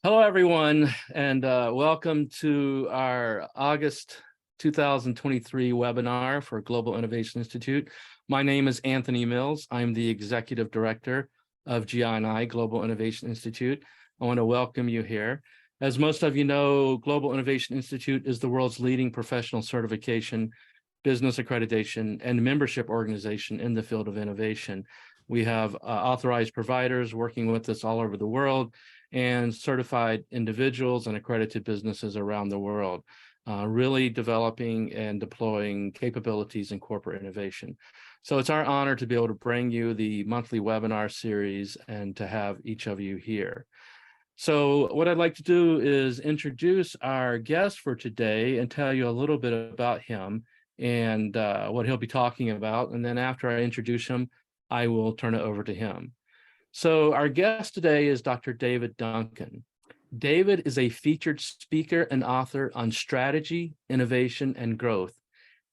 Hello, everyone, and welcome to our August 2023 webinar for Global Innovation Institute. My name is Anthony Mills. I'm the Executive Director of GI&I, Global Innovation Institute. I want to welcome you here. As most of you know, Global Innovation Institute is the world's leading professional certification, business accreditation, and membership organization in the field of innovation. We have authorized providers working with us all over the world, and certified individuals and accredited businesses around the world, really developing and deploying capabilities in corporate innovation. So it's our honor to be able to bring you the monthly webinar series and to have each of you here. So what I'd like to do is introduce our guest for today and tell you a little bit about him and what he'll be talking about. And then after I introduce him, I will turn it over to him. So our guest today is Dr. David Duncan. David is a featured speaker and author on strategy, innovation, and growth,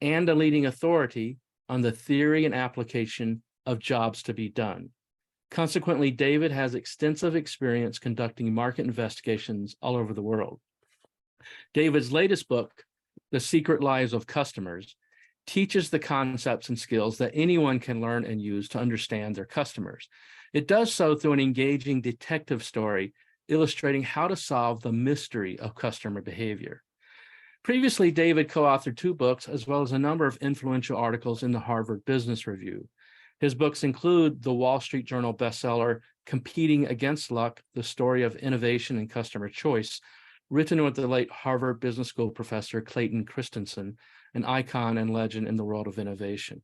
and a leading authority on the theory and application of jobs to be done. Consequently, David has extensive experience conducting market investigations all over the world. David's latest book, The Secret Lives of Customers, teaches the concepts and skills that anyone can learn and use to understand their customers. It does so through an engaging detective story illustrating how to solve the mystery of customer behavior. Previously, David co-authored 2 books as well as a number of influential articles in the Harvard Business Review. His books include the Wall Street Journal bestseller, Competing Against Luck, The Story of Innovation and Customer Choice, written with the late Harvard Business School professor Clayton Christensen, an icon and legend in the world of innovation.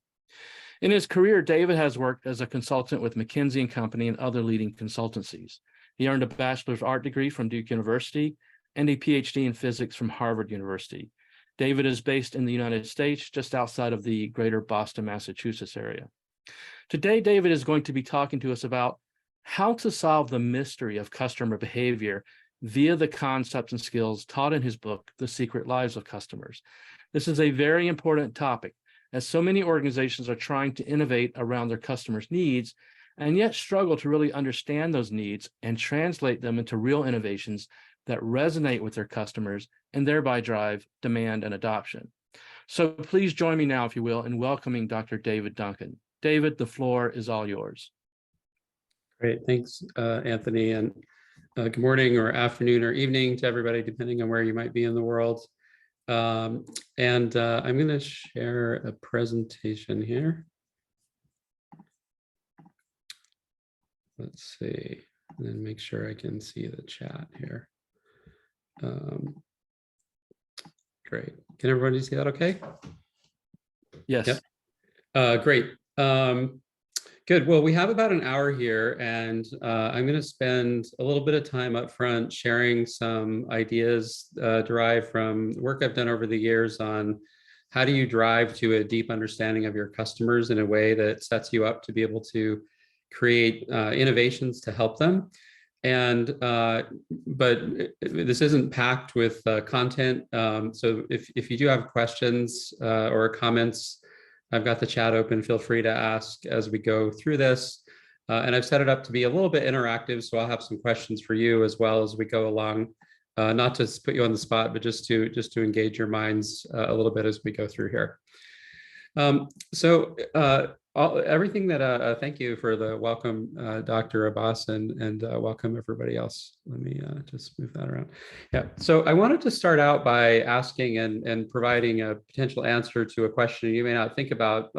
In his career, David has worked as a consultant with McKinsey & Company and other leading consultancies. He earned a Bachelor of Art degree from Duke University and a PhD in physics from Harvard University. David is based in the United States, just outside of the greater Boston, Massachusetts area. Today, David is going to be talking to us about how to solve the mystery of customer behavior via the concepts and skills taught in his book, The Secret Lives of Customers. This is a very important topic, as so many organizations are trying to innovate around their customers' needs and yet struggle to really understand those needs and translate them into real innovations that resonate with their customers and thereby drive demand and adoption. So please join me now, if you will, in welcoming Dr. David Duncan. David, the floor is all yours. Great, thanks, Anthony, and good morning or afternoon or evening to everybody, depending on where you might be in the world. I'm going to share a presentation here. Let's see, and then make sure I can see the chat here. Great. Can everybody see that okay? Yes. Yep. Great. Good. Well, we have about an hour here, and I'm going to spend a little bit of time up front sharing some ideas derived from work I've done over the years on how do you drive to a deep understanding of your customers in a way that sets you up to be able to create innovations to help them. And but this isn't packed with content. So if you do have questions or comments, I've got the chat open. Feel free to ask as we go through this. And I've set it up to be a little bit interactive, so I'll have some questions for you as well as we go along. Not to put you on the spot, but just to engage your minds a little bit as we go through here. Everything that, thank you for the welcome, Dr. Abbas, and welcome everybody else. Let me just move that around. Yeah, so I wanted to start out by asking and providing a potential answer to a question you may not think about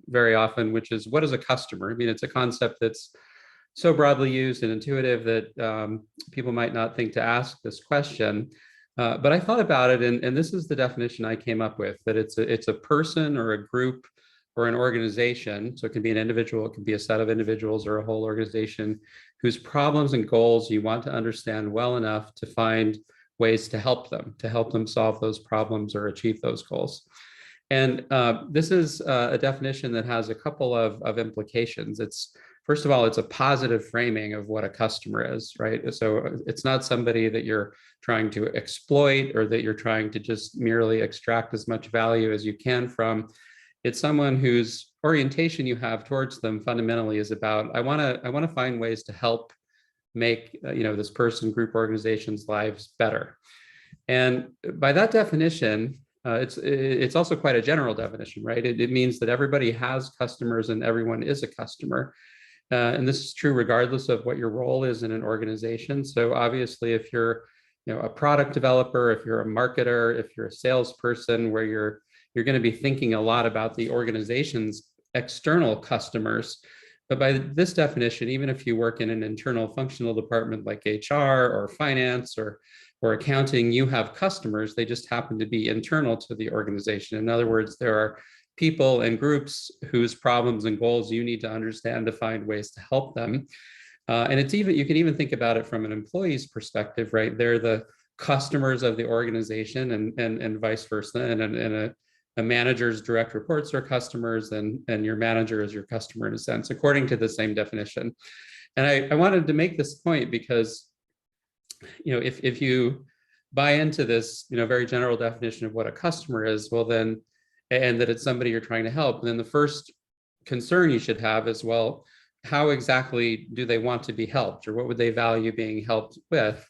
very often, which is, what is a customer? I mean, it's a concept that's so broadly used and intuitive that people might not think to ask this question. But I thought about it, and this is the definition I came up with, that it's a person or a group or an organization. So it can be an individual, it can be a set of individuals or a whole organization whose problems and goals you want to understand well enough to find ways to help them solve those problems or achieve those goals. And this is a definition that has a couple of implications. First of all, it's a positive framing of what a customer is, right? So it's not somebody that you're trying to exploit or that you're trying to just merely extract as much value as you can from. It's someone whose orientation you have towards them fundamentally is about, I want to find ways to help make this person, group, organization's lives better. And by that definition, it's also quite a general definition, right? It means that everybody has customers and everyone is a customer. And this is true regardless of what your role is in an organization. So obviously, if you're a product developer, if you're a marketer, if you're a salesperson, where you're going to be thinking a lot about the organization's external customers. But by this definition, even if you work in an internal functional department like HR or finance or accounting, you have customers. They just happen to be internal to the organization. In other words, there are people and groups whose problems and goals you need to understand to find ways to help them. And you can even think about it from an employee's perspective, right? They're the customers of the organization and vice versa. And a manager's direct reports are customers, and your manager is your customer in a sense, according to the same definition. And I wanted to make this point because, if you buy into this, very general definition of what a customer is, well then, and that it's somebody you're trying to help, then the first concern you should have is, well, how exactly do they want to be helped, or what would they value being helped with?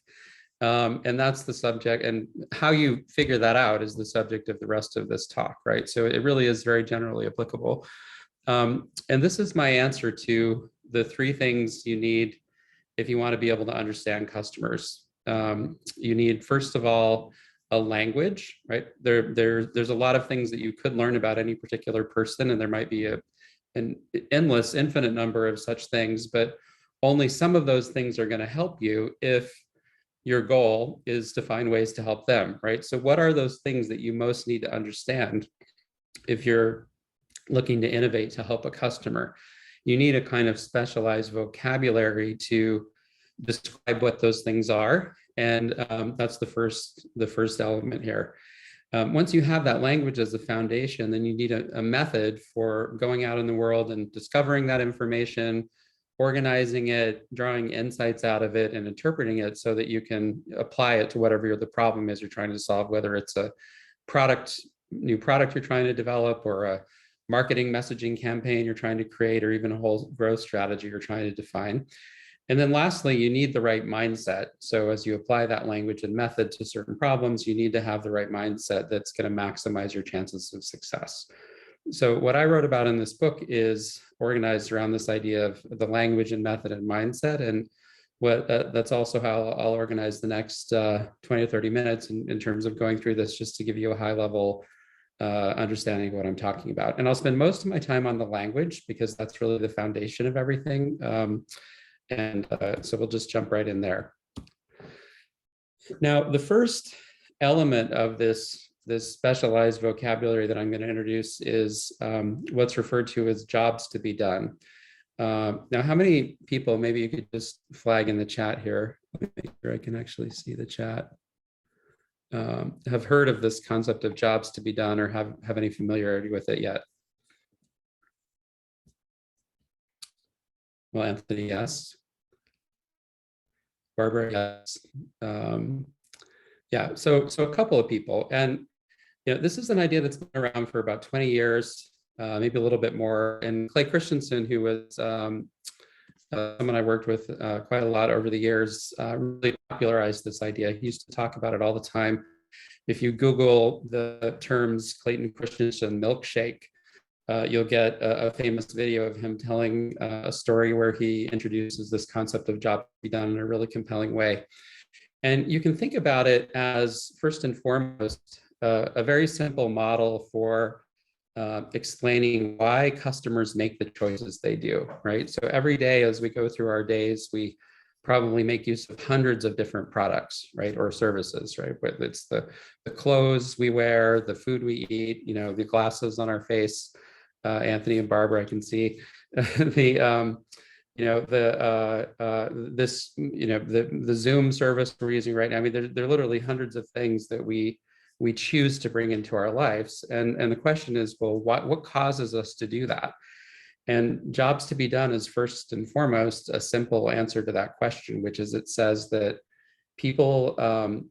And that's the subject, and how you figure that out is the subject of the rest of this talk, right? So it really is very generally applicable. And this is my answer to the three things you need if you want to be able to understand customers. You need, first of all, a language, right? There's a lot of things that you could learn about any particular person, and there might be an infinite number of such things, but only some of those things are going to help you if your goal is to find ways to help them, right? So what are those things that you most need to understand if you're looking to innovate to help a customer? You need a kind of specialized vocabulary to describe what those things are. And that's the first element here. Once you have that language as a foundation, then you need a method for going out in the world and discovering that information, organizing it, drawing insights out of it, and interpreting it so that you can apply it to whatever the problem is you're trying to solve, whether it's a new product you're trying to develop, or a marketing messaging campaign you're trying to create, or even a whole growth strategy you're trying to define. And then lastly, you need the right mindset. So as you apply that language and method to certain problems, you need to have the right mindset that's going to maximize your chances of success. So what I wrote about in this book is organized around this idea of the language and method and mindset. And that's also how I'll organize the next 20 or 30 minutes in terms of going through this, just to give you a high level understanding of what I'm talking about. And I'll spend most of my time on the language because that's really the foundation of everything. So we'll just jump right in there. Now, the first element of this specialized vocabulary that I'm going to introduce is what's referred to as jobs to be done. Now, how many people, maybe you could just flag in the chat here, make sure I can actually see the chat, have heard of this concept of jobs to be done, or have any familiarity with it yet? Well, Anthony, yes. Barbara, yes. Yeah, so a couple of people. And this is an idea that's been around for about 20 years, maybe a little bit more. And Clay Christensen, who was someone I worked with quite a lot over the years, really popularized this idea. He used to talk about it all the time. If you Google the terms Clayton Christensen milkshake, you'll get a famous video of him telling a story where he introduces this concept of job to be done in a really compelling way. And you can think about it as, first and foremost, a very simple model for explaining why customers make the choices they do, right? So every day as we go through our days, we probably make use of hundreds of different products, right, or services, right? Whether it's the clothes we wear, the food we eat, the glasses on our face. Anthony and Barbara, I can see the Zoom service we're using right now. I mean, there are literally hundreds of things that we choose to bring into our lives, and the question is, well, what causes us to do that? And jobs to be done is first and foremost a simple answer to that question, which is, it says that people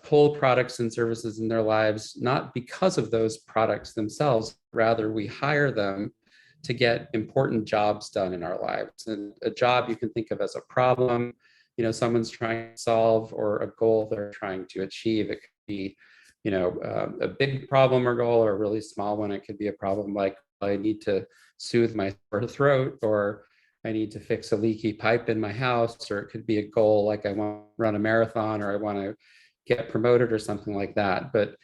pull products and services in their lives not because of those products themselves, rather we hire them to get important jobs done in our lives. And a job you can think of as a problem, someone's trying to solve or a goal they're trying to achieve. It could be, a big problem or goal, or a really small one. It could be a problem like, I need to soothe my sore throat, or I need to fix a leaky pipe in my house, or it could be a goal like I want to run a marathon, or I want to get promoted or something like that. But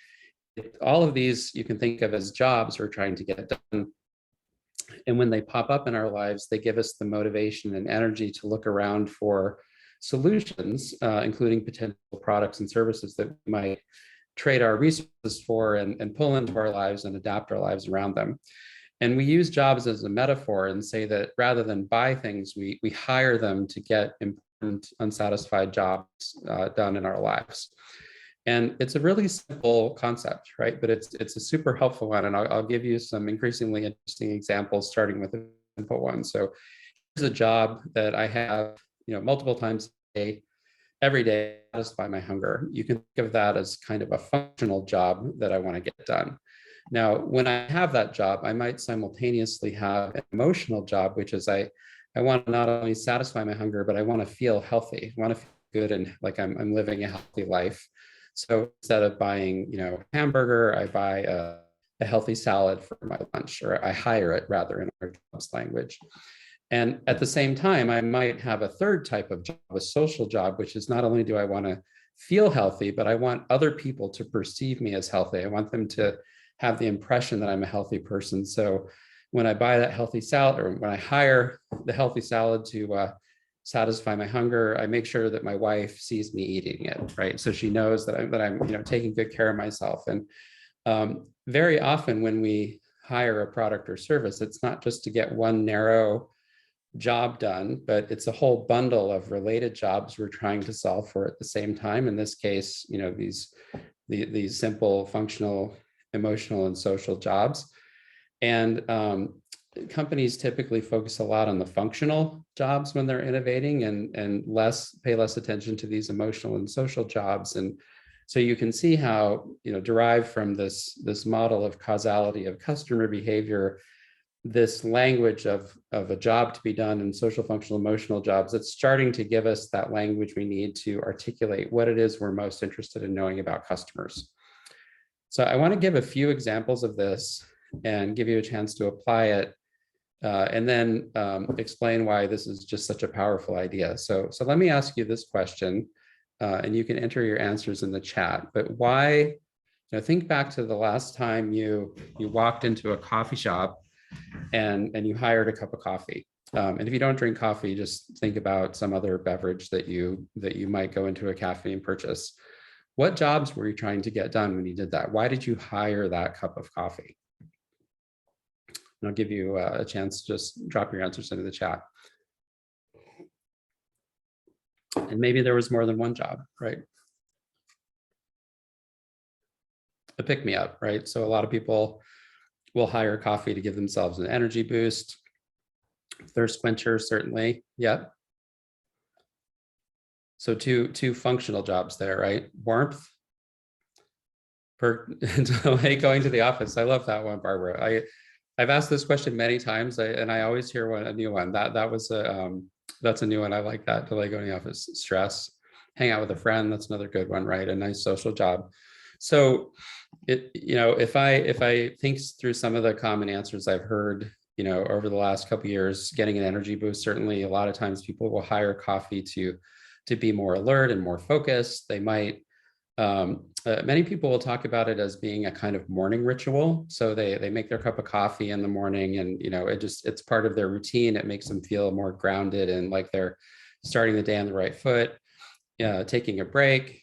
all of these you can think of as jobs we're trying to get done. And when they pop up in our lives, they give us the motivation and energy to look around for solutions, including potential products and services that we might trade our resources for and pull into our lives and adapt our lives around them. And we use jobs as a metaphor and say that rather than buy things, we hire them to get important, unsatisfied jobs done in our lives. And it's a really simple concept, right? But it's a super helpful one. And I'll give you some increasingly interesting examples, starting with a simple one. So here's a job that I have, multiple times a day, every day, to satisfy my hunger. You can think of that as kind of a functional job that I want to get done. Now, when I have that job, I might simultaneously have an emotional job, which is I want to not only satisfy my hunger, but I want to feel healthy. I want to feel good and like I'm living a healthy life. So instead of buying, hamburger, I buy a healthy salad for my lunch, or I hire it rather in our jobs language. And at the same time, I might have a third type of job, a social job, which is not only do I want to feel healthy, but I want other people to perceive me as healthy. I want them to have the impression that I'm a healthy person. So when I buy that healthy salad, or when I hire the healthy salad to satisfy my hunger, I make sure that my wife sees me eating it, right? So she knows that I'm taking good care of myself. And very often when we hire a product or service, it's not just to get one narrow job done, but it's a whole bundle of related jobs we're trying to solve for at the same time. In this case, these simple, functional, emotional, and social jobs. And companies typically focus a lot on the functional jobs when they're innovating, and pay less attention to these emotional and social jobs. And so you can see how, derived from this model of causality of customer behavior, this language of a job to be done in social, functional, emotional jobs, it's starting to give us that language we need to articulate what it is we're most interested in knowing about customers. So I want to give a few examples of this and give you a chance to apply it, and then explain why this is just such a powerful idea. So let me ask you this question, and you can enter your answers in the chat. But why, think back to the last time you walked into a coffee shop and you hired a cup of coffee. And if you don't drink coffee, just think about some other beverage that you might go into a cafe and purchase. What jobs were you trying to get done when you did that? Why did you hire that cup of coffee? And I'll give you a chance to just drop your answers into the chat. And maybe there was more than one job, right? A pick-me-up, right? So a lot of people will hire coffee to give themselves an energy boost. Thirst quencher, certainly. Yeah. So two functional jobs there, right? Warmth. Going to the office. I love that one, Barbara. I've asked this question many times, and I always hear a new one. That's a new one. I like that. Delay going to the office. Stress. Hang out with a friend. That's another good one, right? A nice social job. So if I think through some of the common answers I've heard, over the last couple of years, getting an energy boost, certainly a lot of times people will hire coffee to be more alert and more focused. They might, many people will talk about it as being a kind of morning ritual. So they make their cup of coffee in the morning, and it's part of their routine. It makes them feel more grounded and like they're starting the day on the right foot. Taking a break,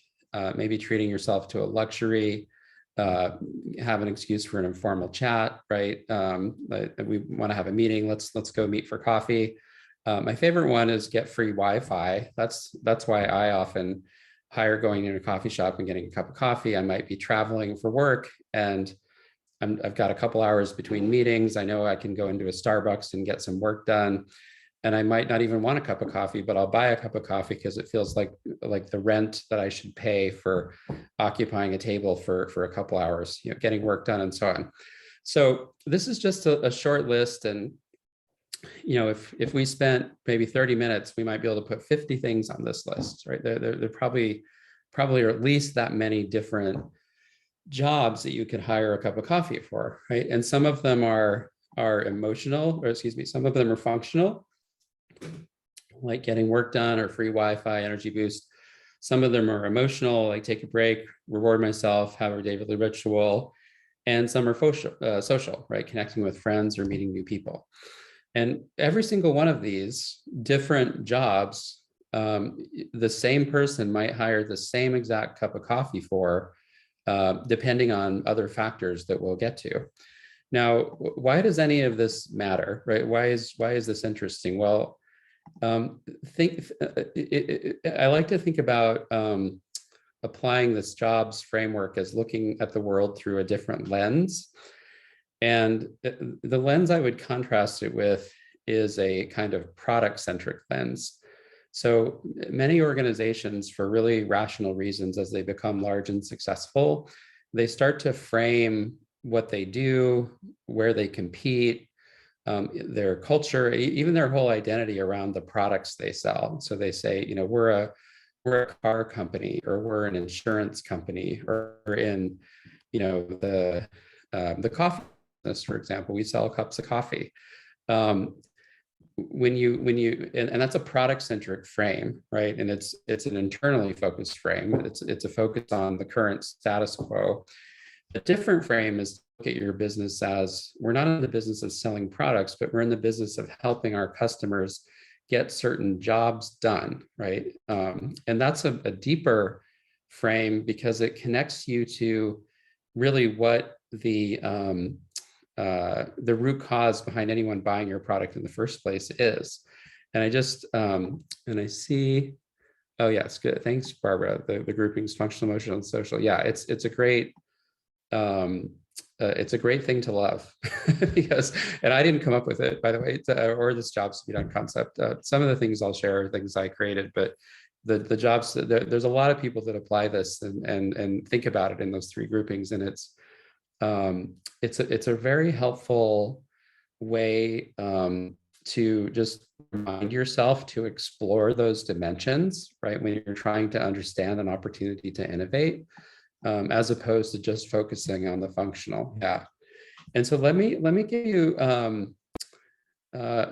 maybe treating yourself to a luxury, have an excuse for an informal chat, right? We want to have a meeting. Let's go meet for coffee. My favorite one is get free Wi-Fi. That's why I often hire going into a coffee shop and getting a cup of coffee. I might be traveling for work, and I've got a couple hours between meetings. I know I can go into a Starbucks and get some work done. And I might not even want a cup of coffee, but I'll buy a cup of coffee because it feels like the rent that I should pay for occupying a table for a couple hours, getting work done and so on. So this is just a short list, and if we spent maybe 30 minutes, we might be able to put 50 things on this list, right? There probably are at least that many different jobs that you could hire a cup of coffee for, right? And some of them are emotional, or excuse me, some of them are functional, like getting work done or free Wi-Fi, energy boost. Some of them are emotional, like take a break, reward myself, have a daily ritual. And some are social, right? Connecting with friends or meeting new people. And every single one of these different jobs, the same person might hire the same exact cup of coffee for, depending on other factors that we'll get to. Now, why does any of this matter, right? Why is this interesting? Well, I like to think about applying this jobs framework as looking at the world through a different lens. And the lens I would contrast it with is a kind of product-centric lens. So many organizations, for really rational reasons, as they become large and successful, they start to frame what they do, where they compete, their culture, even their whole identity around the products they sell. So they say, we're a car company, or we're an insurance company, or we're in, the coffee business, for example, we sell cups of coffee. When you and that's a product-centric frame, right? And it's an internally focused frame. It's a focus on the current status quo. A different frame is look at your business as, we're not in the business of selling products, but we're in the business of helping our customers get certain jobs done, right? And that's a deeper frame, because it connects you to really what the root cause behind anyone buying your product in the first place is. And I just, and I see, oh yes, good. Thanks, Barbara. The groupings, functional, emotional, and social. Yeah, it's a great thing to love because, and I didn't come up with it, by the way, or this jobs to be done concept. Some of the things I'll share are things I created, but the jobs, there's a lot of people that apply this and think about it in those three groupings. And it's a very helpful way to just remind yourself to explore those dimensions, right? When you're trying to understand an opportunity to innovate, as opposed to just focusing on the functional. Yeah. And so let me give you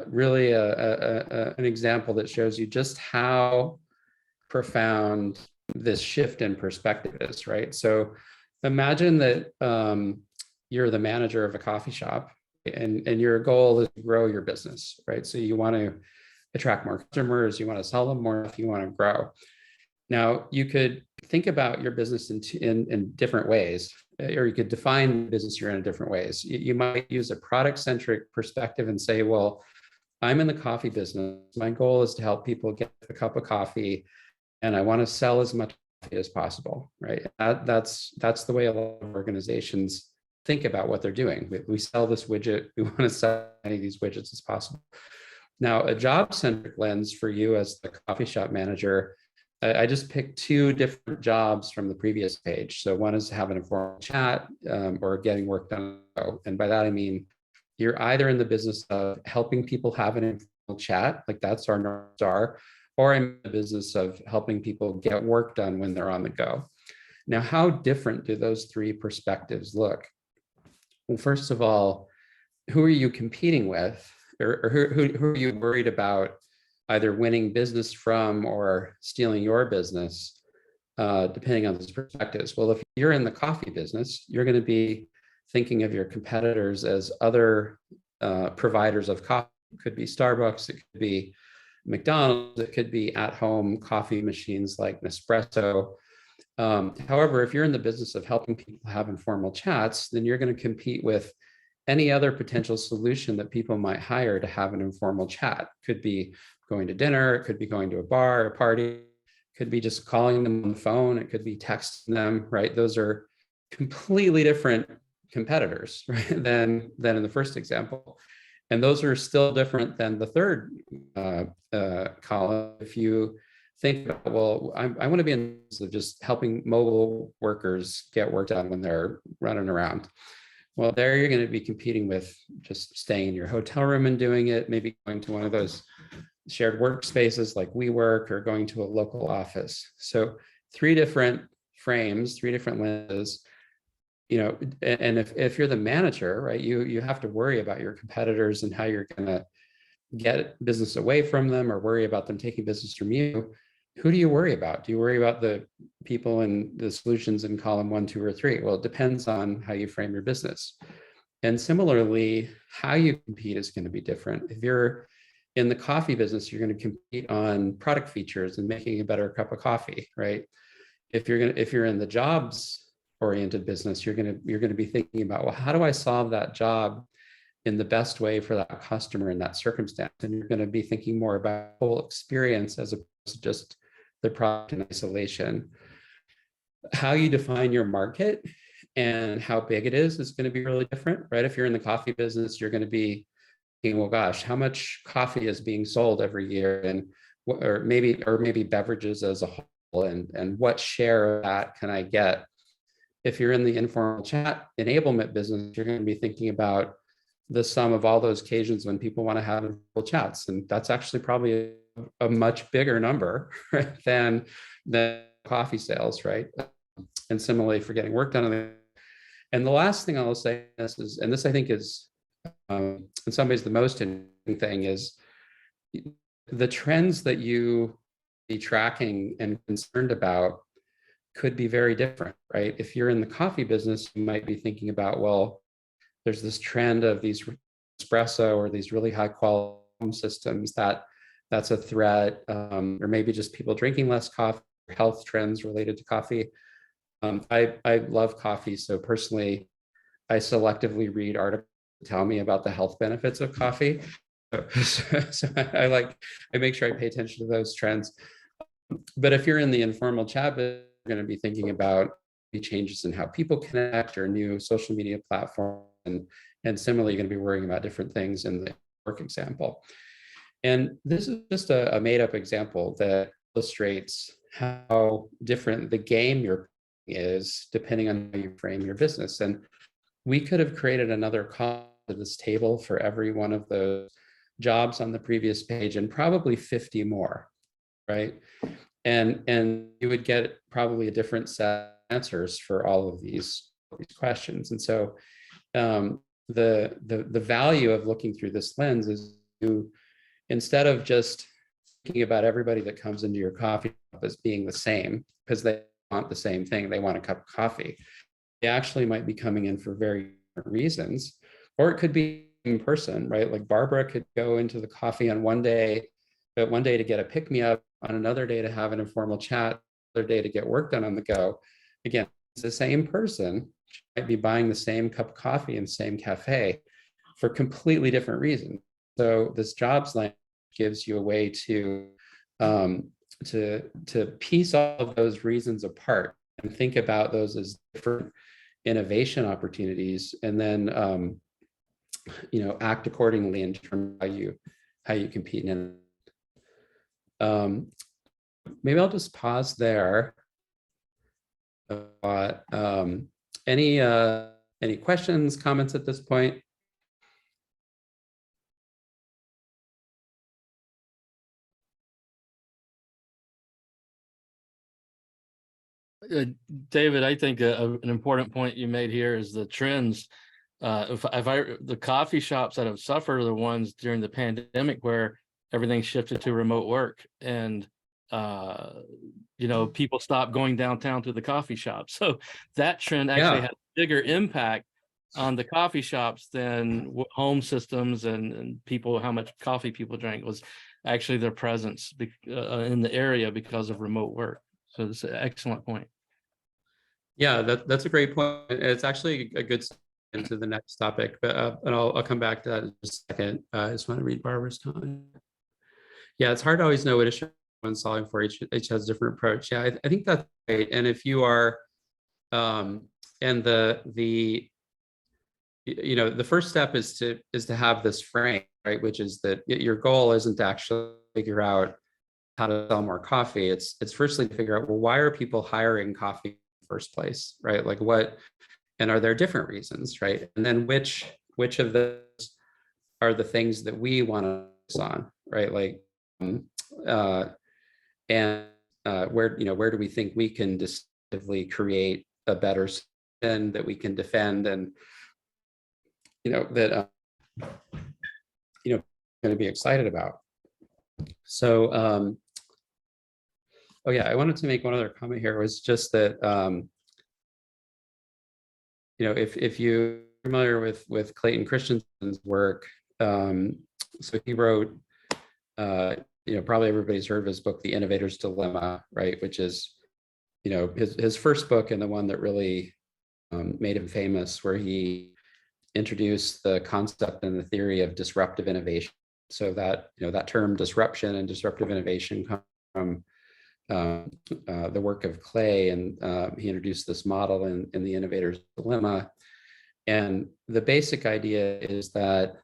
really an example that shows you just how profound this shift in perspective is, right? So imagine that you're the manager of a coffee shop, and your goal is to grow your business, right? So you want to attract more customers, you want to sell them more, if you want to grow. Now, you could think about your business in different ways, or you could define the business you're in different ways. You might use a product-centric perspective and say, well, I'm in the coffee business. My goal is to help people get a cup of coffee, and I want to sell as much coffee as possible, right? That's the way a lot of organizations think about what they're doing. We sell this widget. We want to sell as many of these widgets as possible. Now, a job-centric lens for you as the coffee shop manager, I just picked two different jobs from the previous page. So one is to have an informal chat or getting work done. And by that, I mean, you're either in the business of helping people have an informal chat, like that's our North Star, or I'm in the business of helping people get work done when they're on the go. Now, how different do those three perspectives look? Well, first of all, who are you competing with? Or who are you worried about either winning business from or stealing your business, depending on those perspectives? Well, if you're in the coffee business, you're going to be thinking of your competitors as other providers of coffee. It could be Starbucks, it could be McDonald's, it could be at-home coffee machines like Nespresso. However, if you're in the business of helping people have informal chats, then you're going to compete with any other potential solution that people might hire to have an informal chat. Could be going to dinner, it could be going to a bar, a party, it could be just calling them on the phone, it could be texting them, right? Those are completely different competitors, right, than in the first example. And those are still different than the third column. If you think about, well, I want to be in the business of just helping mobile workers get work done when they're running around. Well, there you're going to be competing with just staying in your hotel room and doing it, maybe going to one of those shared workspaces like WeWork, or going to a local office. So three different frames, three different lenses, and if you're the manager, right, you have to worry about your competitors and how you're going to get business away from them, or worry about them taking business from you. Who do you worry about? Do you worry about the people and the solutions in column 1, 2, or 3? Well, it depends on how you frame your business. And similarly, how you compete is going to be different. If you're in the coffee business, you're going to compete on product features and making a better cup of coffee, right? If you're in the jobs oriented business, you're going to be thinking about, well, how do I solve that job in the best way for that customer in that circumstance? And you're going to be thinking more about the whole experience as opposed to just the product in isolation. How you define your market and how big it is going to be really different, right? If you're in the coffee business, you're going to be thinking, well, gosh, how much coffee is being sold every year, and or maybe beverages as a whole, and what share of that can I get? If you're in the informal chat enablement business, you're going to be thinking about the sum of all those occasions when people want to have informal chats, and that's actually probably a much bigger number, right, than coffee sales, right? And similarly for getting work done on it. And the last thing I'll say is, and this I think is in some ways the most interesting thing, is the trends that you be tracking and concerned about could be very different, right? If you're in the coffee business, you might be thinking about, well, there's this trend of these espresso or these really high quality systems that's a threat, or maybe just people drinking less coffee, health trends related to coffee. I love coffee, so personally, I selectively read articles that tell me about the health benefits of coffee. So I make sure I pay attention to those trends. But if you're in the informal chat, you're going to be thinking about changes in how people connect, or new social media platforms, and similarly, you're going to be worrying about different things in the work example. And this is just a made-up example that illustrates how different the game you're playing is depending on how you frame your business. And we could have created another column to this table for every one of those jobs on the previous page, and probably 50 more, right? And you would get probably a different set of answers for all of these questions. And so the value of looking through this lens is to, instead of just thinking about everybody that comes into your coffee shop as being the same because they want the same thing, they want a cup of coffee, they actually might be coming in for very different reasons. Or it could be in person, right? Like Barbara could go into the coffee on one day to get a pick-me-up, on another day to have an informal chat, another day to get work done on the go. Again, it's the same person. She might be buying the same cup of coffee in the same cafe for completely different reasons. So this jobs line gives you a way to piece all of those reasons apart and think about those as different innovation opportunities, and then act accordingly in terms of how you compete in. Maybe I'll just pause there. Any questions, comments at this point? David, I think an important point you made here is the trends. The coffee shops that have suffered are the ones during the pandemic where everything shifted to remote work, and people stopped going downtown to the coffee shop. So that trend actually had a bigger impact on the coffee shops than home systems and people, how much coffee people drank, was actually their presence in the area because of remote work. So it's an excellent point. Yeah, that's a great point. It's actually a good into the next topic, but and I'll come back to that in just a second. I just want to read Barbara's comment. Yeah, it's hard to always know what issue one's solving for. Each has a different approach. Yeah, I think that's great. And if you are, and the first step is to have this frame, right? Which is that your goal isn't to actually figure out how to sell more coffee. It's firstly to figure out, well, why are people hiring coffee in the first place, right? Like what, are there different reasons, right? And then which of those are the things that we want to focus on, right? Like, uh, and where do we think we can decisively create a better system that we can defend, and that going to be excited about. So, oh yeah, I wanted to make one other comment here, was just that if you're familiar with Clayton Christensen's work, so he wrote, probably everybody's heard of his book, The Innovator's Dilemma, right? Which is, his first book, and the one that really made him famous, where he introduced the concept and the theory of disruptive innovation. So that, that term disruption and disruptive innovation come from the work of Clay, and he introduced this model in The Innovator's Dilemma. And the basic idea is that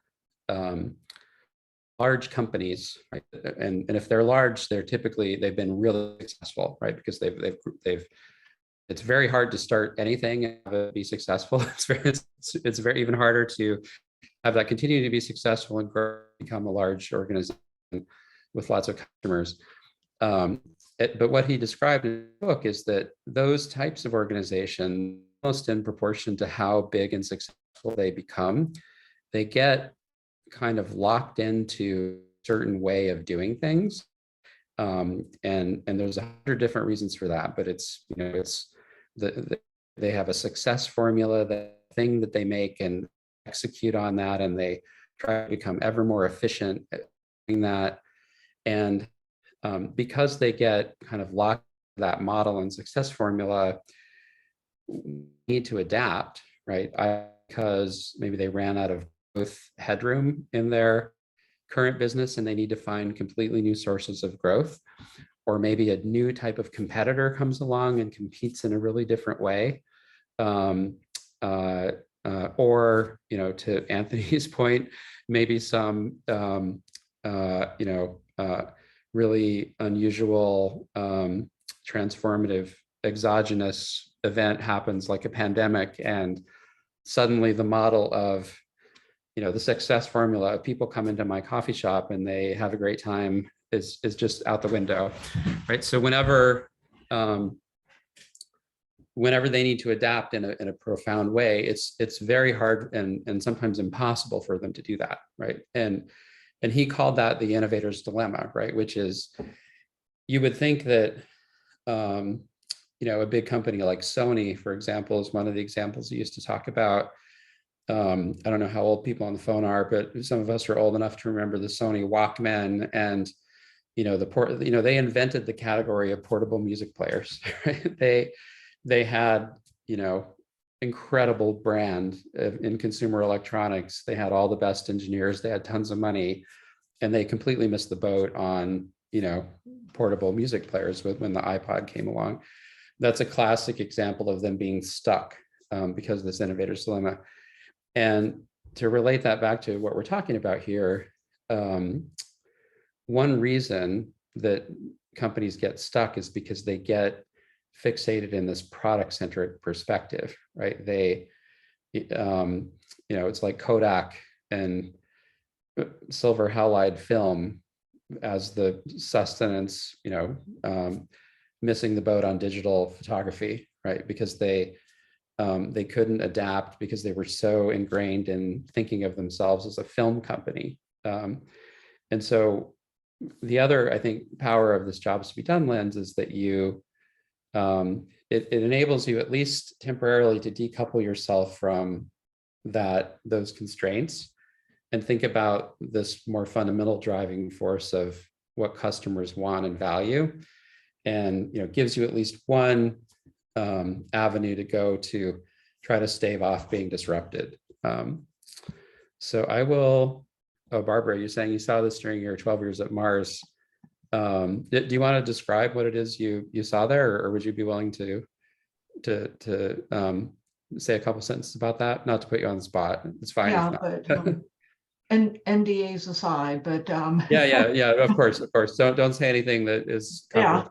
large companies, right, and if they're large, they've been really successful, right? Because it's very hard to start anything and have it be successful. It's very even harder to have that continue to be successful and grow, become a large organization with lots of customers. But what he described in the book is that those types of organizations, almost in proportion to how big and successful they become, they get kind of locked into a certain way of doing things. And there's 100 different reasons for that, but they have a success formula, the thing that they make, and execute on that, and they try to become ever more efficient at doing that. And because they get kind of locked in that model and success formula, need to adapt, right? Because maybe they ran out of growth headroom in their current business and they need to find completely new sources of growth. Or maybe a new type of competitor comes along and competes in a really different way. Or, to Anthony's point, maybe some, really unusual, transformative, exogenous event happens, like a pandemic, and suddenly the model of, the success formula of people come into my coffee shop and they have a great time is just out the window, right? So whenever they need to adapt in a profound way, it's very hard and sometimes impossible for them to do that, right? And he called that the innovator's dilemma, right? Which is, you would think that a big company like Sony, for example, is one of the examples he used to talk about. I don't know how old people on the phone are, but some of us are old enough to remember the Sony Walkman, and they invented the category of portable music players. Right? They had incredible brand in consumer electronics. They had all the best engineers. They had tons of money, and they completely missed the boat on portable music players when the iPod came along. That's a classic example of them being stuck because of this innovator's dilemma. And to relate that back to what we're talking about here, one reason that companies get stuck is because they get fixated in this product-centric perspective, right? It's like Kodak and silver halide film as the sustenance, missing the boat on digital photography, right? Because they couldn't adapt because they were so ingrained in thinking of themselves as a film company. And so the other, I think, power of this jobs to be done lens is that it enables you, at least temporarily, to decouple yourself from those constraints and think about this more fundamental driving force of what customers want and value, and gives you at least one avenue to go to try to stave off being disrupted. So I will. Oh, Barbara, you're saying you saw this during your 12 years at Mars. Do you want to describe what it is you saw there, or would you be willing to say a couple sentences about that? Not to put you on the spot. It's fine. Yeah, but and NDAs aside, but yeah. Of course. Don't say anything that is yeah.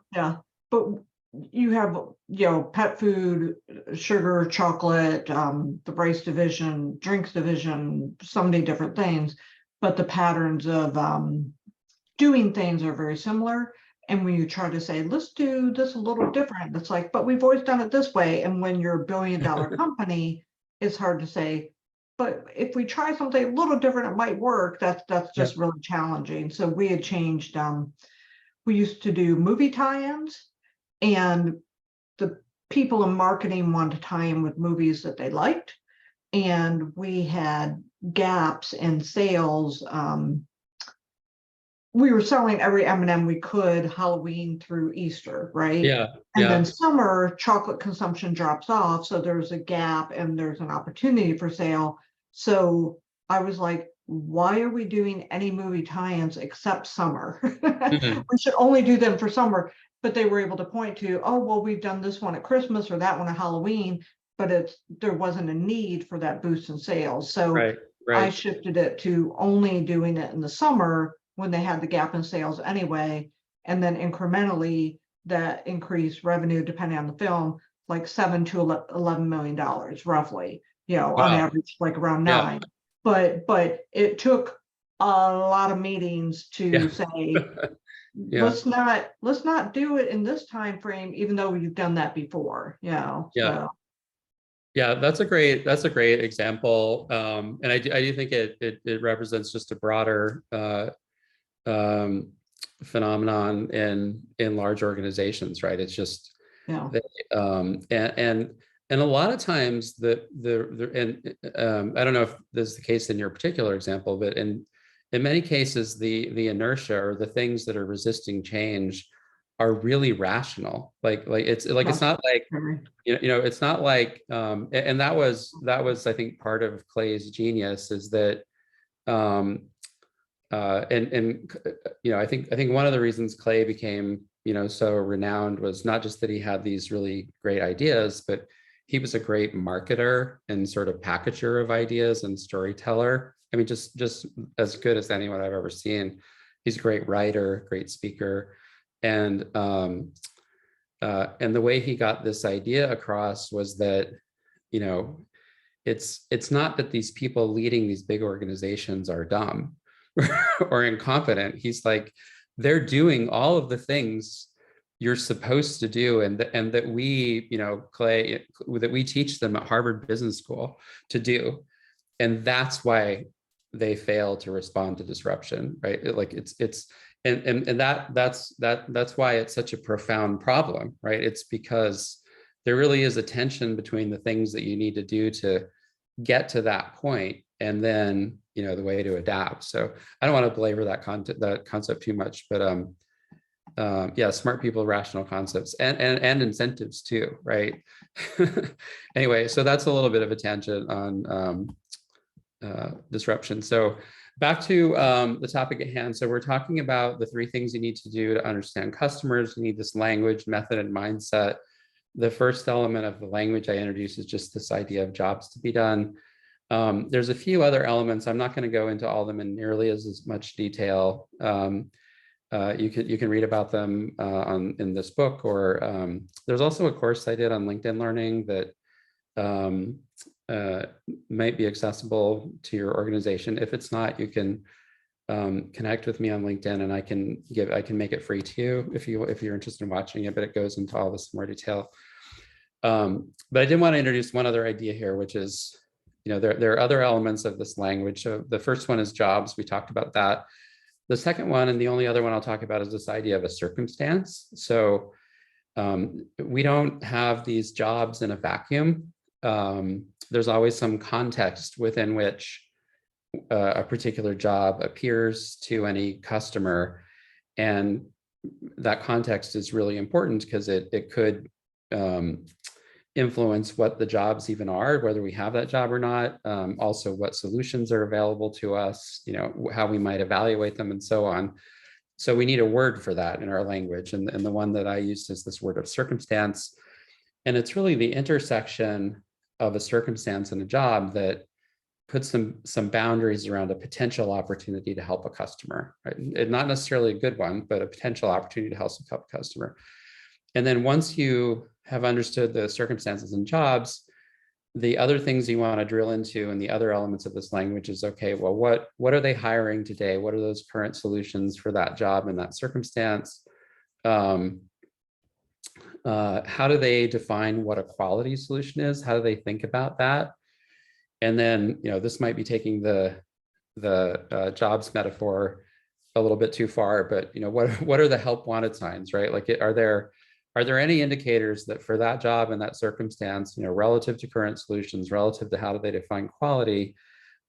But you have, pet food, sugar, chocolate, the rice division, drinks division, so many different things, but the patterns of doing things are very similar. And when you try to say, let's do this a little different, it's like, but we've always done it this way. And when you're a $1 billion company, it's hard to say, but if we try something a little different, it might work. That's just really challenging. So we had changed, we used to do movie tie-ins, and the people in marketing wanted to tie in with movies that they liked. And we had gaps in sales. We were selling every M&M we could Halloween through Easter, right? Yeah. And then summer, chocolate consumption drops off. So there's a gap and there's an opportunity for sale. So I was like, why are we doing any movie tie-ins except summer? We should only do them for summer. But they were able to point to, oh, well, we've done this one at Christmas or that one at Halloween, but there wasn't a need for that boost in sales. So I shifted it to only doing it in the summer when they had the gap in sales anyway. And then incrementally that increased revenue, depending on the film, like $7 to $11 million roughly, on average, like around 9. But it took a lot of meetings to say, let's not do it in this time frame, even though we've done that before. So. Yeah, that's a great example, and I do think it represents just a broader phenomenon in large organizations, right? It's just and a lot of times I don't know if this is the case in your particular example, but in many cases the inertia or the things that are resisting change are really rational. It's not like it's not like and that was I think part of Clay's genius is that I think one of the reasons Clay became so renowned was not just that he had these really great ideas, but he was a great marketer and sort of packager of ideas and storyteller. I mean, just as good as anyone I've ever seen. He's a great writer, great speaker, and the way he got this idea across was that it's not that these people leading these big organizations are dumb or incompetent. He's like, they're doing all of the things you're supposed to do, and that we, Clay, that we teach them at Harvard Business School to do, and that's why they fail to respond to disruption, right? That's why it's such a profound problem, right? It's because there really is a tension between the things that you need to do to get to that point, and then the way to adapt. So I don't want to belabor that concept too much, but smart people, rational concepts, and incentives too, right? Anyway, so that's a little bit of a tangent on disruption. So back to the topic at hand. So we're talking about the 3 things you need to do to understand customers. You need this language, method, and mindset. The first element of the language I introduced is just this idea of jobs to be done. There's a few other elements. I'm not going to go into all of them in nearly as much detail. You can read about them in this book, or there's also a course I did on LinkedIn Learning that might be accessible to your organization. If it's not, you can connect with me on LinkedIn, and I can make it free to you if you're interested in watching it. But it goes into all this in more detail. But I did want to introduce one other idea here, which is, there are other elements of this language. So the first one is jobs. We talked about that. The second one, and the only other one I'll talk about, is this idea of a circumstance. So we don't have these jobs in a vacuum. There's always some context within which a particular job appears to any customer. And that context is really important because it could influence what the jobs even are, whether we have that job or not. Also, what solutions are available to us, how we might evaluate them, and so on. So we need a word for that in our language. And the one that I used is this word of circumstance. And it's really the intersection of a circumstance and a job that puts some boundaries around a potential opportunity to help a customer, right? And not necessarily a good one, but a potential opportunity to help a customer. And then once you have understood the circumstances and jobs, the other things you want to drill into and the other elements of this language is, okay, well, what are they hiring today? What are those current solutions for that job and that circumstance? How do they define what a quality solution is? How do they think about that? And then, this might be taking the jobs metaphor a little bit too far, but what are the help wanted signs, right? Like, are there any indicators that for that job and that circumstance, relative to current solutions, relative to how do they define quality,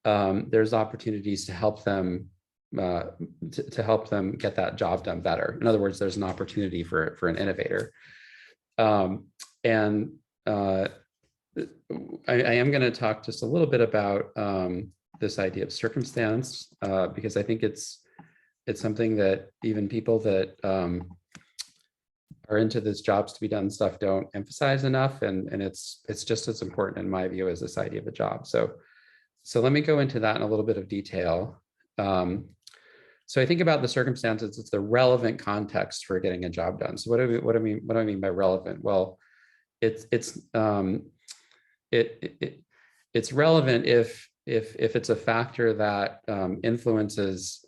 there's opportunities to help them to help them get that job done better. In other words, there's an opportunity for an innovator. And I am going to talk just a little bit about this idea of circumstance, because I think it's something that even people that are into this jobs to be done stuff don't emphasize enough, and it's just as important in my view as this idea of a job. So let me go into that in a little bit of detail. So I think about the circumstances, it's the relevant context for getting a job done. So what do I mean by relevant? Well, it's relevant if it's a factor that influences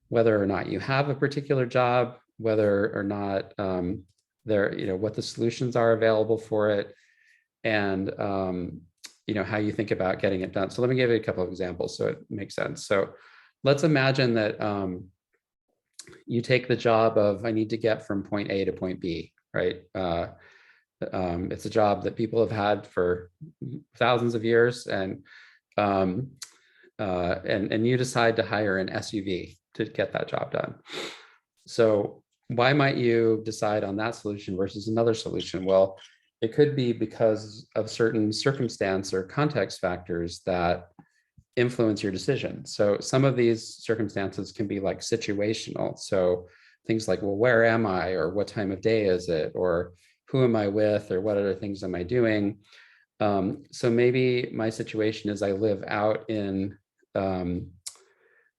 whether or not you have a particular job, whether or not what the solutions are available for it, and how you think about getting it done. So let me give you a couple of examples so it makes sense. So let's imagine that you take the job of, I need to get from point A to point B, right? It's a job that people have had for thousands of years, and you decide to hire an SUV to get that job done. So why might you decide on that solution versus another solution? Well, it could be because of certain circumstance or context factors that influence your decision. So some of these circumstances can be like situational. So things like, well, where am I, or what time of day is it, or who am I with, or what other things am I doing? So maybe my situation is I live out in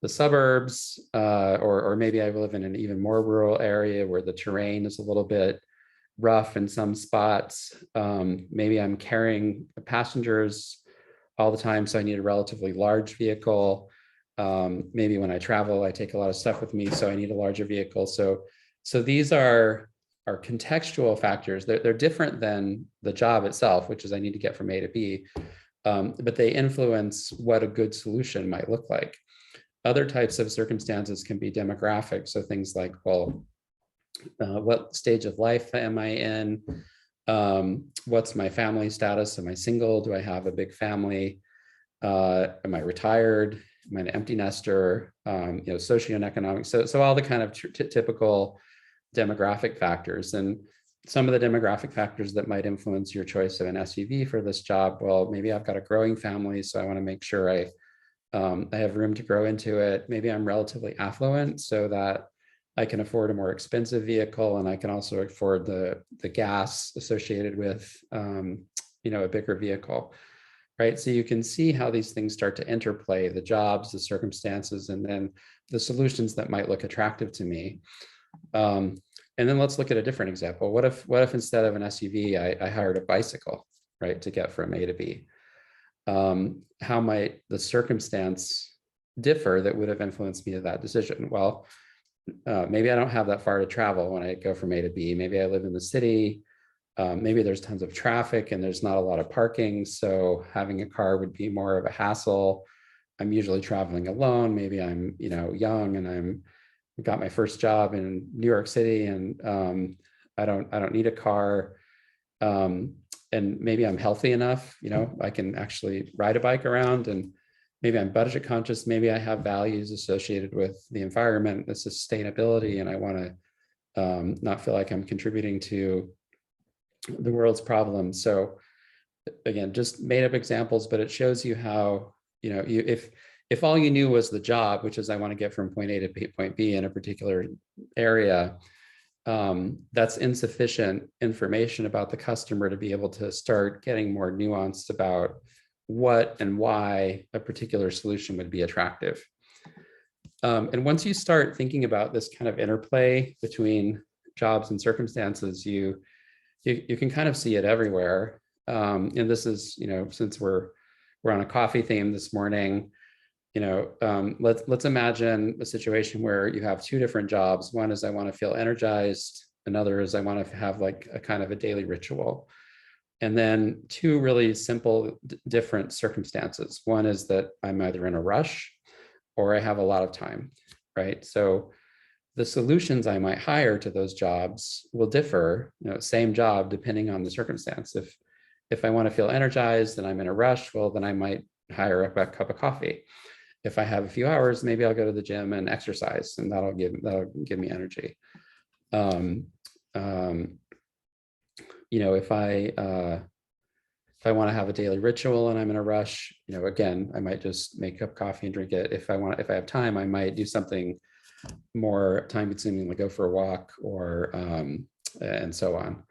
the suburbs, or maybe I live in an even more rural area where the terrain is a little bit rough in some spots. Maybe I'm carrying passengers all the time, so I need a relatively large vehicle. Maybe when I travel, I take a lot of stuff with me, so I need a larger vehicle. So these are contextual factors. They're different than the job itself, which is I need to get from A to B, but they influence what a good solution might look like. Other types of circumstances can be demographic. So things like, well, what stage of life am I in? What's my family status? Am I single? Do I have a big family? Am I retired? Am I an empty nester? Socioeconomic. So all the kind of typical demographic factors. And some of the demographic factors that might influence your choice of an SUV for this job. Well, maybe I've got a growing family, so I want to make sure I have room to grow into it. Maybe I'm relatively affluent so that I can afford a more expensive vehicle, and I can also afford the gas associated with a bigger vehicle, right? So you can see how these things start to interplay: the jobs, the circumstances, and then the solutions that might look attractive to me. And then let's look at a different example. What if instead of an SUV, I hired a bicycle, right, to get from A to B? How might the circumstance differ that would have influenced me to that decision? Well, maybe I don't have that far to travel when I go from A to B. Maybe I live in the city. Maybe there's tons of traffic and there's not a lot of parking, so having a car would be more of a hassle. I'm usually traveling alone. Maybe I'm young and I've got my first job in New York City, and I don't need a car. And maybe I'm healthy enough, I can actually ride a bike around, and maybe I'm budget conscious. Maybe I have values associated with the environment, the sustainability, and I want to not feel like I'm contributing to the world's problems. So again, just made up examples, but it shows you how, if all you knew was the job, which is I want to get from point A to point B in a particular area, that's insufficient information about the customer to be able to start getting more nuanced about what and why a particular solution would be attractive. And once you start thinking about this kind of interplay between jobs and circumstances, you you can kind of see it everywhere. And this is, since we're on a coffee theme this morning, let's imagine a situation where you have two different jobs. One is I want to feel energized. Another is I want to have like a kind of a daily ritual. And then two really simple, different circumstances. One is that I'm either in a rush or I have a lot of time, right? So the solutions I might hire to those jobs will differ, same job, depending on the circumstance. If I want to feel energized and I'm in a rush, well, then I might hire a cup of coffee. If I have a few hours, maybe I'll go to the gym and exercise, and that'll give me energy. If I want to have a daily ritual and I'm in a rush, again, I might just make up coffee and drink it. If I have time, I might do something more time consuming, like go for a walk or and so on.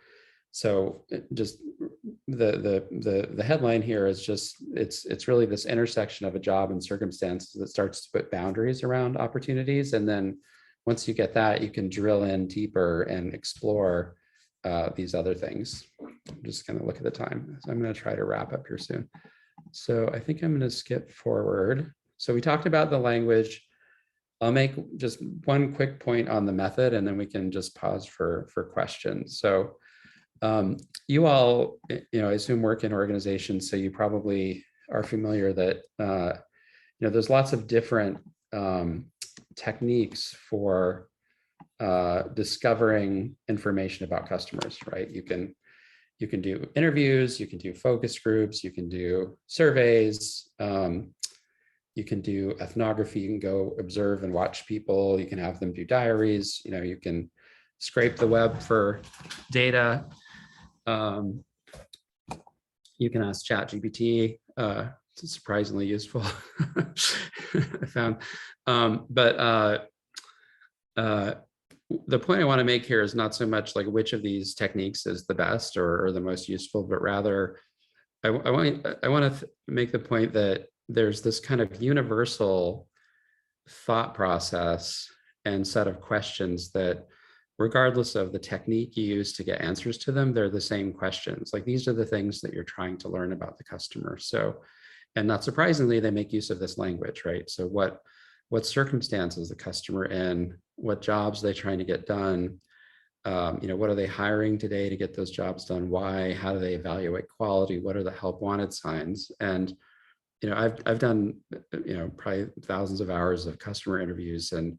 So just the headline here is just it's really this intersection of a job and circumstances that starts to put boundaries around opportunities, and then once you get that, you can drill in deeper and explore these other things. I'm just going to look at the time, so I'm going to try to wrap up here soon. So I think I'm going to skip forward. So we talked about the language. I'll make just one quick point on the method, and then we can just pause for questions. So you all, I assume work in organizations, so you probably are familiar that there's lots of different techniques for discovering information about customers, right? You can do interviews, you can do focus groups, you can do surveys, you can do ethnography, you can go observe and watch people, you can have them do diaries, you can scrape the web for data. You can ask ChatGPT. It's surprisingly useful, I found. The point I want to make here is not so much like which of these techniques is the best or the most useful, but rather I want to make the point that there's this kind of universal thought process and set of questions that, regardless of the technique you use to get answers to them, they're the same questions. Like, these are the things that you're trying to learn about the customer. So, and not surprisingly, they make use of this language, right? So what circumstances the customer in, what jobs they're trying to get done, what are they hiring today to get those jobs done? Why? How do they evaluate quality? What are the help wanted signs? And I've done probably thousands of hours of customer interviews, and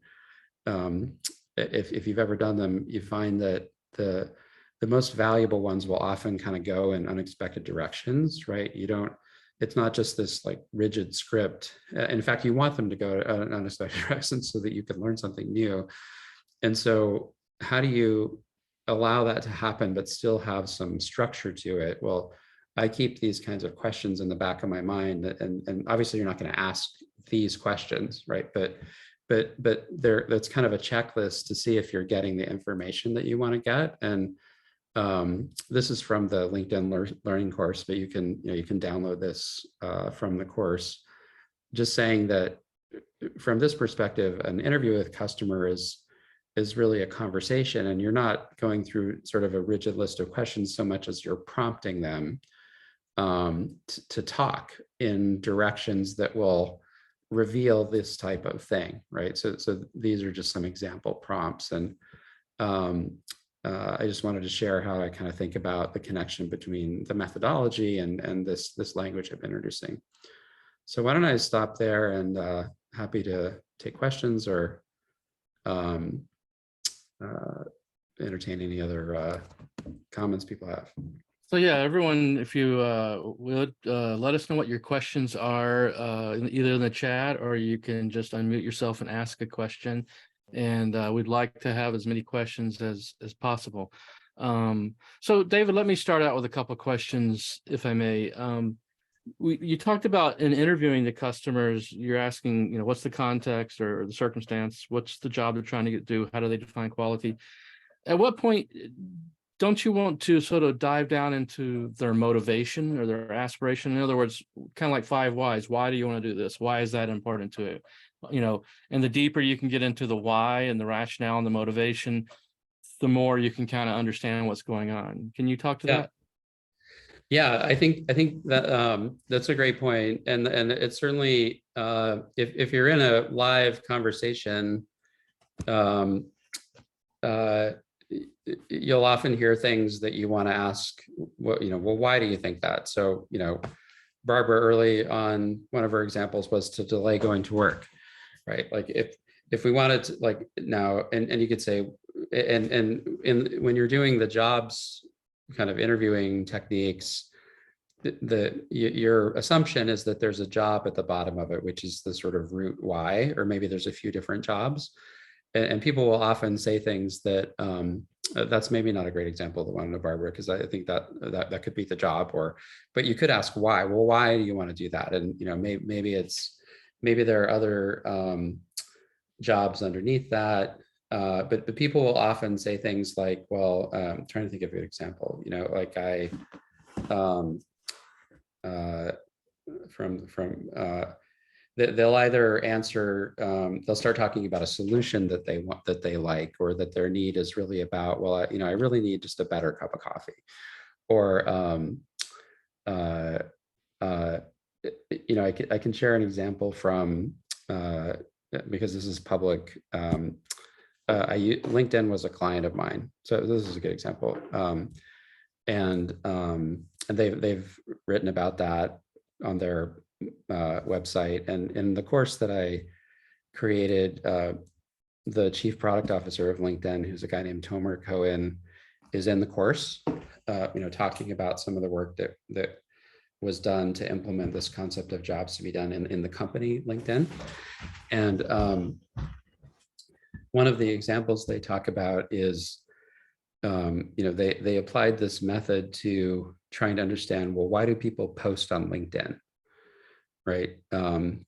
if you've ever done them, you find that the most valuable ones will often kind of go in unexpected directions, right? It's not just this like rigid script. In fact, you want them to go in unexpected directions so that you can learn something new. And so how do you allow that to happen, but still have some structure to it? Well, I keep these kinds of questions in the back of my mind, and obviously you're not going to ask these questions, right? But that's kind of a checklist to see if you're getting the information that you want to get. And this is from the LinkedIn learning course, but you can download this from the course. Just saying that from this perspective, an interview with customer is really a conversation, and you're not going through sort of a rigid list of questions so much as you're prompting them to talk in directions that will reveal this type of thing, right? So these are just some example prompts, and I just wanted to share how I kind of think about the connection between the methodology and this language I'm introducing. So why don't I stop there, and happy to take questions or entertain any other comments people have. So yeah, everyone, if you would let us know what your questions are, either in the chat, or you can just unmute yourself and ask a question. And we'd like to have as many questions as possible. So David, let me start out with a couple of questions, if I may. You talked about in interviewing the customers, you're asking, what's the context or the circumstance? What's the job they're trying to do? How do they define quality? At what point don't you want to sort of dive down into their motivation or their aspiration? In other words, kind of like 5 whys. Why do you want to do this? Why is that important to it? And the deeper you can get into the why and the rationale and the motivation, the more you can kind of understand what's going on. Can you talk to Yeah. that? Yeah, I think that that's a great point, and it's certainly if you're in a live conversation, um, uh, you'll often hear things that you want to ask. What well, why do you think that? So Barbara early on, one of her examples was to delay going to work, right? Like if we wanted to, like now, and you could say, and when you're doing the jobs kind of interviewing techniques, your assumption is that there's a job at the bottom of it, which is the sort of root why, or maybe there's a few different jobs, and people will often say things that that's maybe not a great example of the one of Barbara, because I think that could be the job, but you could ask why. Well, why do you want to do that? And maybe there are other jobs underneath that. But people will often say things like, well, I'm trying to think of a good example, like they'll either answer, they'll start talking about a solution that they want, that they like, or that their need is really about, well, I really need just a better cup of coffee, or I can share an example from because this is public. LinkedIn was a client of mine, so this is a good example. And they've written about that on their website. And in the course that I created, the chief product officer of LinkedIn, who's a guy named Tomer Cohen, is in the course, talking about some of the work that was done to implement this concept of jobs to be done in the company LinkedIn. And one of the examples they talk about is, they applied this method to trying to understand, well, why do people post on LinkedIn, right? And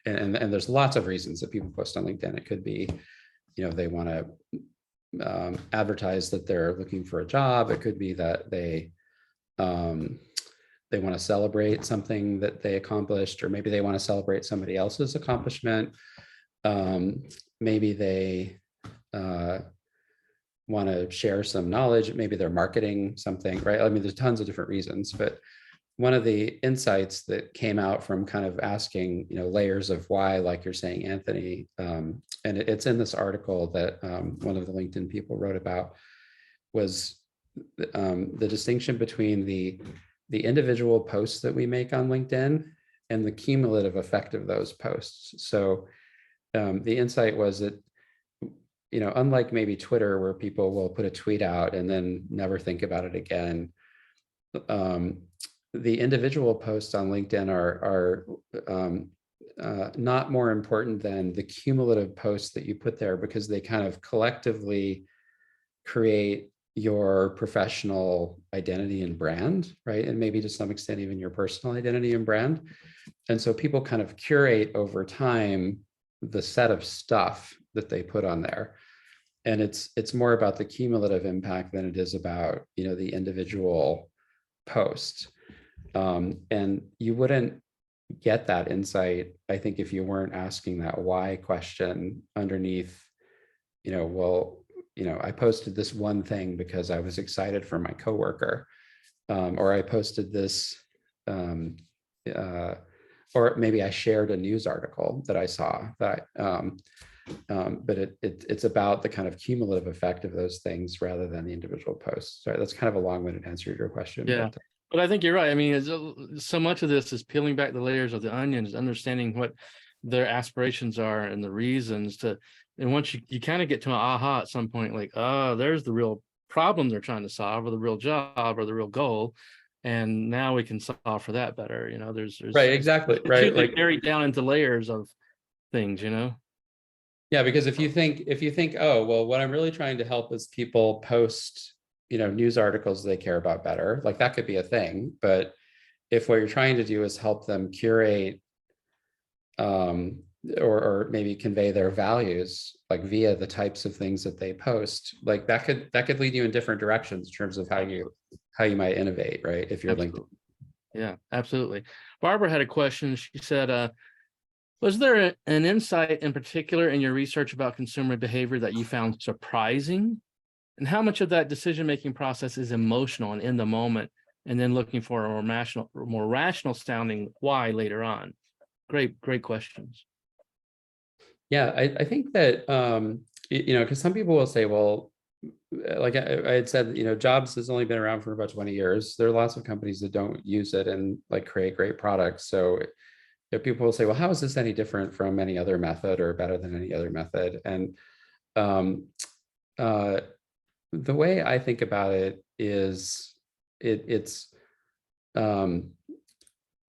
there's lots of reasons that people post on LinkedIn. It could be, they want to advertise that they're looking for a job. It could be that they want to celebrate something that they accomplished, or maybe they want to celebrate somebody else's accomplishment. Maybe they want to share some knowledge. Maybe they're marketing something, right? I mean, there's tons of different reasons, but one of the insights that came out from kind of asking, layers of why, like you're saying, Anthony, and it's in this article that one of the LinkedIn people wrote about, was the distinction between the individual posts that we make on LinkedIn and the cumulative effect of those posts. So the insight was that, unlike maybe Twitter, where people will put a tweet out and then never think about it again, the individual posts on LinkedIn are not more important than the cumulative posts that you put there, because they kind of collectively create your professional identity and brand, right? And maybe to some extent, even your personal identity and brand. And so people kind of curate over time the set of stuff that they put on there. And it's more about the cumulative impact than it is about, the individual post. And you wouldn't get that insight, I think, if you weren't asking that why question underneath, I posted this one thing because I was excited for my coworker, or I posted this, or maybe I shared a news article that I saw that, but it's about the kind of cumulative effect of those things rather than the individual posts. So that's kind of a long-winded answer to your question. Yeah, but I think you're right. I mean, so much of this is peeling back the layers of the onion, is understanding what their aspirations are and the reasons to, and once you kind of get to an aha at some point, like, oh, there's the real problem they're trying to solve, or the real job, or the real goal. And now we can solve for that better. There's right, exactly, right, like buried down into layers of things. Yeah, because if you think, oh, well, what I'm really trying to help is people post, news articles they care about better, like that could be a thing. But if what you're trying to do is help them curate, or maybe convey their values, like via the types of things that they post, like that could lead you in different directions in terms of how you might innovate, right? If you're Absolutely. LinkedIn. Yeah, absolutely. Barbara had a question. She said, was there an insight in particular in your research about consumer behavior that you found surprising? and how much of that decision-making process is emotional and in the moment, and then looking for a more rational sounding why later on. Great questions. Yeah, I think that, because some people will say, well, like I had said, Jobs has only been around for about 20 years. There are lots of companies that don't use it and like create great products. So if people will say, well, how is this any different from any other method or better than any other method? And um, the way I think about it is it's um,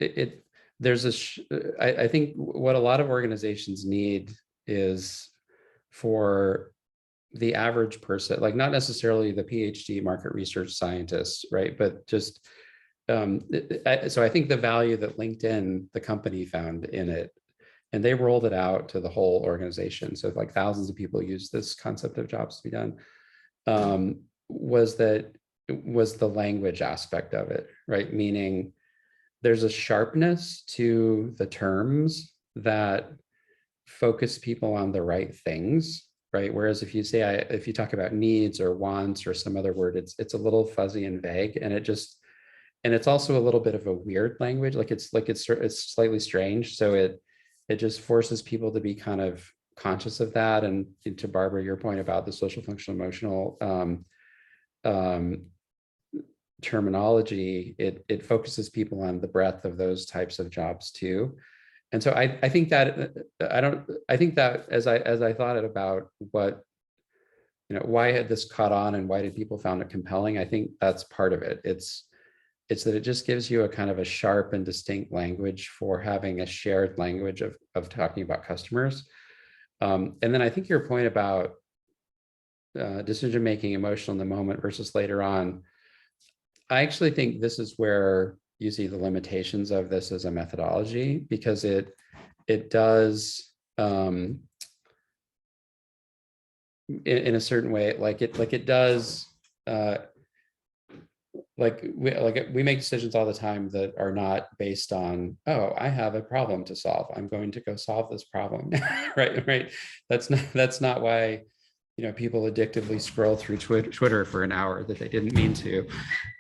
it there's I think what a lot of organizations need is for the average person, like not necessarily the PhD market research scientist, right? But just so I think the value that LinkedIn, the company, found in it, and they rolled it out to the whole organization. So like thousands of people use this concept of jobs to be done. Was the language aspect of it, right? Meaning there's a sharpness to the terms that focus people on the right things, right? Whereas if you say, if you talk about needs or wants or some other word, it's a little fuzzy and vague, and it's also a little bit of a weird language. It's slightly strange. So it just forces people to be kind of conscious of that. And to Barbara, your point about the social functional emotional terminology, it focuses people on the breadth of those types of jobs too. And so I think that as I thought about what, why had this caught on and why did people found it compelling, I think that's part of it. It's that it just gives you a kind of a sharp and distinct language for having a shared language of talking about customers. And then I think your point about decision making emotional in the moment versus later on, I actually think this is where you see the limitations of this as a methodology, because it does in a certain way, it does we make decisions all the time that are not based on, oh, I have a problem to solve, I'm going to go solve this problem. right. That's not why people addictively scroll through Twitter for an hour that they didn't mean to,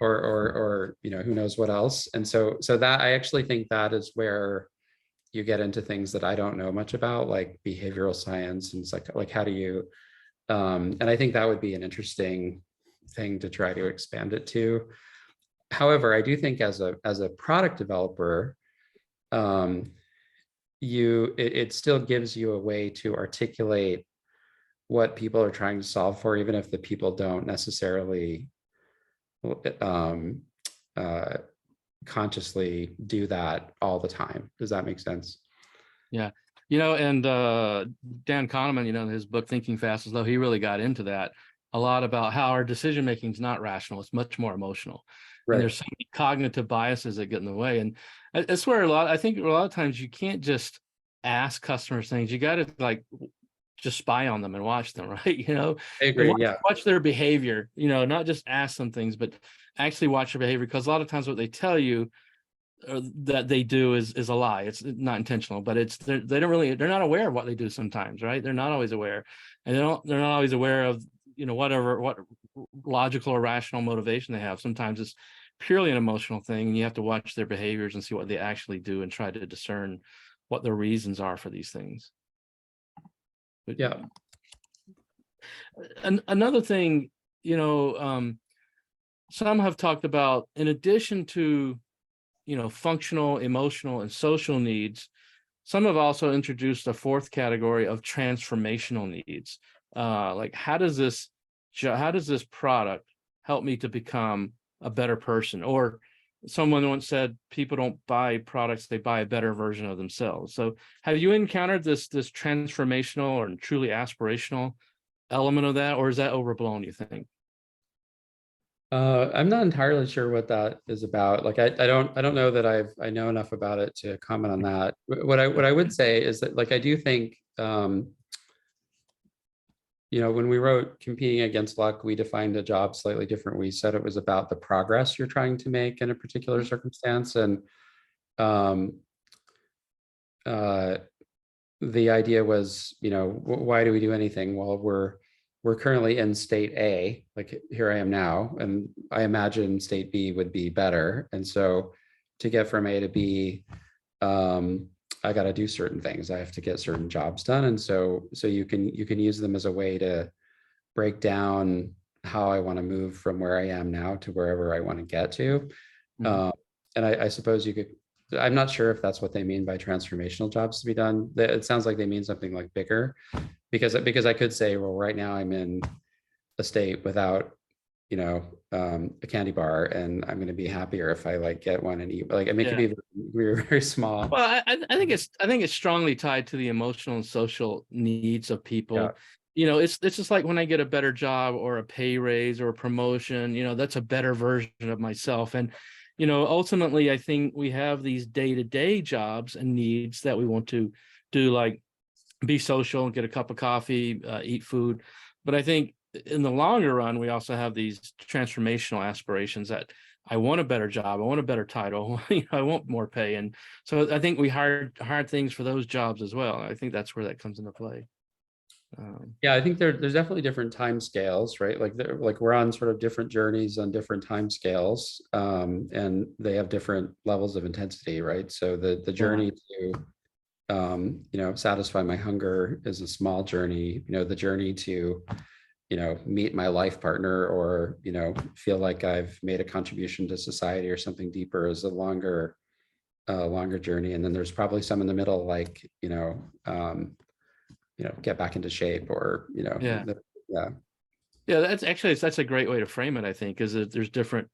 or who knows what else. And so that, I actually think that is where you get into things that I don't know much about, like behavioral science, and it's like how do you and I think that would be an interesting thing to try to expand it to. However, I do think as a product developer, it still gives you a way to articulate what people are trying to solve for, even if the people don't necessarily consciously do that all the time. Does that make sense? Yeah. And Dan Kahneman, in his book, Thinking Fast and Slow, he really got into that a lot, about how our decision-making is not rational. It's much more emotional. Right. And there's so many cognitive biases that get in the way. And I swear I think a lot of times you can't just ask customers things. You got to just spy on them and watch them, right? I agree. Watch their behavior, not just ask them things, but actually watch their behavior. Because a lot of times what they tell you that they do is a lie. It's not intentional, but they're not aware of what they do sometimes, right? They're not always aware, and they're not always aware of what logical or rational motivation they have. Sometimes it's purely an emotional thing, and you have to watch their behaviors and see what they actually do and try to discern what their reasons are for these things. But yeah. Another thing, some have talked about, in addition to functional, emotional, and social needs, some have also introduced a fourth category of transformational needs. Like how does this product help me to become a better person? Or someone once said, people don't buy products, they buy a better version of themselves. So have you encountered this transformational or truly aspirational element of that, or is that overblown, you think? I'm not entirely sure what that is about. Like I don't know that I know enough about it to comment on that. What I would say is that, like, I do think when we wrote Competing Against Luck, we defined a job slightly different. We said it was about the progress you're trying to make in a particular circumstance. And the idea was, why do we do anything? Well, we're we're currently in state A, like here I am now, and I imagine state B would be better. And so to get from A to B, I got to do certain things. I have to get certain jobs done. And so you can use them as a way to break down how I want to move from where I am now to wherever I want to get to. And I suppose you could, I'm not sure if that's what they mean by transformational jobs to be done. It sounds like they mean something like bigger, because I could say, well, right now I'm in a state without, a candy bar, and I'm going to be happier if I like get one and eat. Like, I mean, it could be very, very small. Well, I think it's strongly tied to the emotional and social needs of people. Yeah. It's just like when I get a better job or a pay raise or a promotion, that's a better version of myself. And ultimately, I think we have these day-to-day jobs and needs that we want to do, like be social and get a cup of coffee, eat food. But I think in the longer run, we also have these transformational aspirations that I want a better job, I want a better title, I want more pay. And so I think we hired things for those jobs as well. I think that's where that comes into play. Yeah, I think there's definitely different time scales, right? Like we're on sort of different journeys on different time scales, and they have different levels of intensity, right? So the journey to satisfy my hunger is a small journey. The journey to meet my life partner, or feel like I've made a contribution to society or something deeper, is a longer journey. And then there's probably some in the middle, like get back into shape, or that's a great way to frame it, I think, is that there's different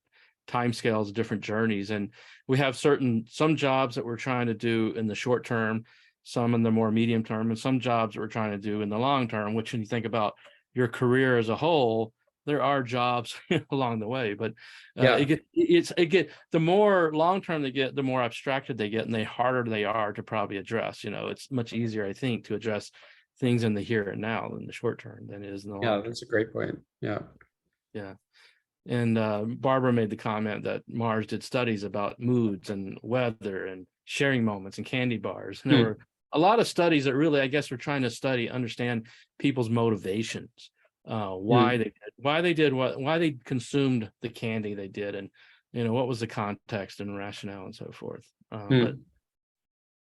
timescales, different journeys, and we have some jobs that we're trying to do in the short term, some in the more medium term, and some jobs that we're trying to do in the long term, which, when you think about your career as a whole, there are jobs along the way, but the more long term they get, the more abstracted they get, and the harder they are to probably address. It's much easier, I think, to address things in the here and now in the short term than it is in the long term. That's a great point. Yeah. And Barbara made the comment that Mars did studies about moods and weather and sharing moments and candy bars. And there were a lot of studies that really, I guess, were trying to understand people's motivations, why they consumed the candy they did, and what was the context and rationale and so forth. But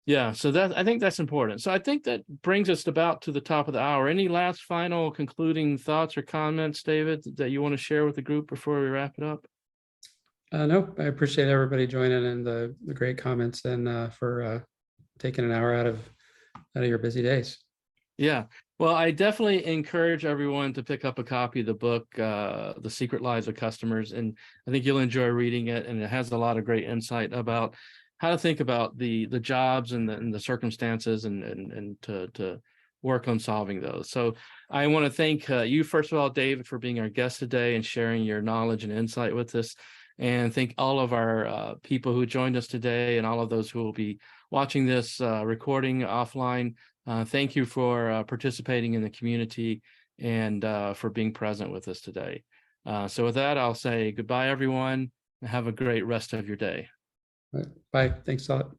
yeah, so I think that's important. So I think that brings us about to the top of the hour. Any last final concluding thoughts or comments, David, that you want to share with the group before we wrap it up? No, I appreciate everybody joining and the great comments, and for taking an hour out of your busy days. Yeah, well, I definitely encourage everyone to pick up a copy of the book, The Secret Lives of Customers, and I think you'll enjoy reading it. And it has a lot of great insight about how to think about the jobs and the circumstances, and to work on solving those. So I want to thank you, first of all, David, for being our guest today and sharing your knowledge and insight with us. And thank all of our people who joined us today, and all of those who will be watching this recording offline. Thank you for participating in the community, and for being present with us today. So with that, I'll say goodbye, everyone, and have a great rest of your day. Bye. Thanks a lot.